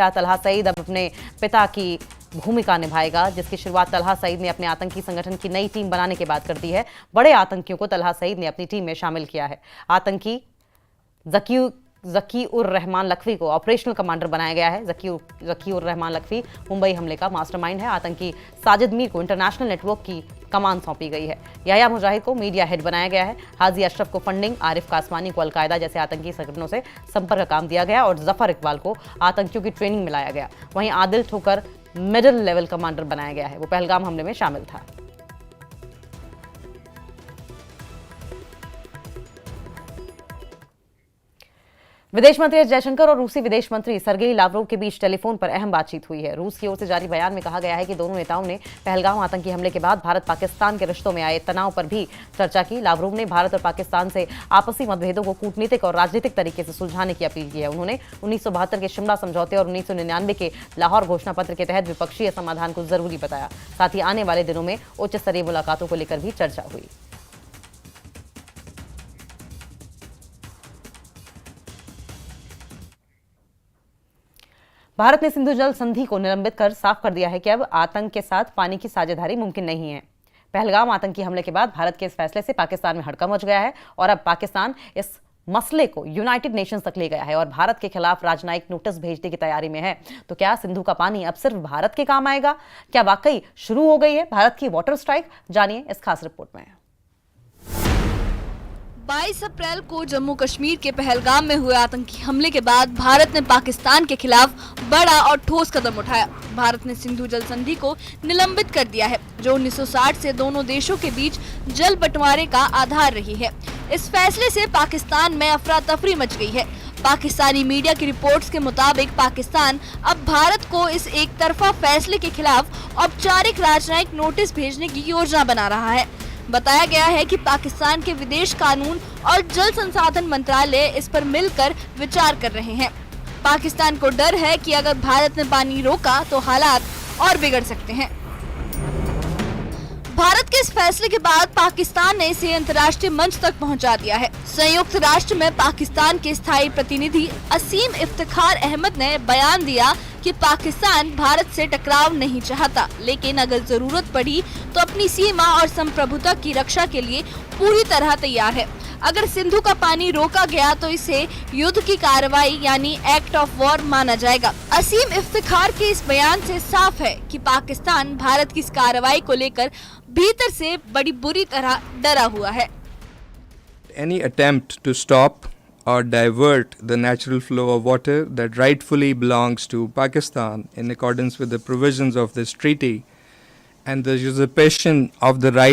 तलहा सईद अब अपने पिता की भूमिका निभाएगा, जिसकी शुरुआत तलहा सईद ने अपने आतंकी संगठन की नई टीम बनाने के बाद कर दी है। बड़े आतंकियों को तलहा सईद ने अपनी टीम में शामिल किया है। आतंकी जकी उर रहमान लखवी को ऑपरेशनल कमांडर बनाया गया है। जकी उर रहमान लखवी मुंबई हमले का मास्टरमाइंड है। आतंकी साजिद मीर को इंटरनेशनल नेटवर्क की कमान सौंपी गई है। याया मुजाहिद को मीडिया हेड बनाया गया है। हाजी अशरफ को फंडिंग, आरिफ कासमानी को अलकायदा जैसे आतंकी संगठनों से संपर्क का काम दिया गया और जफर इकबाल को आतंकियों की ट्रेनिंग में लाया गया। वहीं आदिल ठोकर मिडिल लेवल कमांडर बनाया गया है। वो पहलगाम हमले में शामिल था। विदेश मंत्री एस जयशंकर और रूसी विदेश मंत्री सर्गेई लावरोव के बीच टेलीफोन पर अहम बातचीत हुई है। रूस की ओर से जारी बयान में कहा गया है कि दोनों नेताओं ने पहलगाम आतंकी हमले के बाद भारत पाकिस्तान के रिश्तों में आए तनाव पर भी चर्चा की। लावरोव ने भारत और पाकिस्तान से आपसी मतभेदों को कूटनीतिक और राजनीतिक तरीके से सुलझाने की अपील की है। उन्होंने 1972 के शिमला समझौते और 1999 के लाहौर घोषणा पत्र के तहत द्विपक्षीय समाधान को जरूरी बताया। साथ ही आने वाले दिनों में उच्च स्तरीय मुलाकातों को लेकर भी चर्चा हुई। भारत ने सिंधु जल संधि को निलंबित कर साफ कर दिया है कि अब आतंक के साथ पानी की साझेदारी मुमकिन नहीं है। पहलगाम आतंकी हमले के बाद भारत के इस फैसले से पाकिस्तान में हड़कंप मच गया है और अब पाकिस्तान इस मसले को यूनाइटेड नेशंस तक ले गया है और भारत के खिलाफ राजनयिक नोटिस भेजने की तैयारी में है। तो क्या सिंधु का पानी अब सिर्फ भारत के काम आएगा? क्या वाकई शुरू हो गई है भारत की वाटर स्ट्राइक? जानिए इस खास रिपोर्ट में। 22 अप्रैल को जम्मू कश्मीर के पहलगाम में हुए आतंकी हमले के बाद भारत ने पाकिस्तान के खिलाफ बड़ा और ठोस कदम उठाया। भारत ने सिंधु जल संधि को निलंबित कर दिया है, जो 1960 से दोनों देशों के बीच जल बंटवारे का आधार रही है। इस फैसले से पाकिस्तान में अफरा तफरी मच गई है। पाकिस्तानी मीडिया की रिपोर्ट्स के मुताबिक पाकिस्तान अब भारत को इस एक तरफा फैसले के खिलाफ औपचारिक राजनयिक नोटिस भेजने की योजना बना रहा है। बताया गया है कि पाकिस्तान के विदेश कानून और जल संसाधन मंत्रालय इस पर मिलकर विचार कर रहे हैं। पाकिस्तान को डर है कि अगर भारत ने पानी रोका तो हालात और बिगड़ सकते हैं। भारत के इस फैसले के बाद पाकिस्तान ने इसे अंतर्राष्ट्रीय मंच तक पहुंचा दिया है। संयुक्त राष्ट्र में पाकिस्तान के स्थायी प्रतिनिधि असीम इफ्तिखार अहमद ने बयान दिया कि पाकिस्तान भारत से टकराव नहीं चाहता, लेकिन अगर जरूरत पड़ी तो अपनी सीमा और संप्रभुता की रक्षा के लिए पूरी तरह तैयार है। अगर सिंधु का पानी रोका गया तो इसे युद्ध की कार्रवाई यानी एक्ट ऑफ वॉर माना जाएगा। असीम इफ्तिखार के इस बयान से साफ है कि पाकिस्तान भारत की इस कार्रवाई को लेकर भीतर से बड़ी बुरी तरह डरा हुआ है। Any attempt to stop or divert the natural flow of water that rightfully belongs to Pakistan in accordance with the provisions of this treaty and the usurpation of the right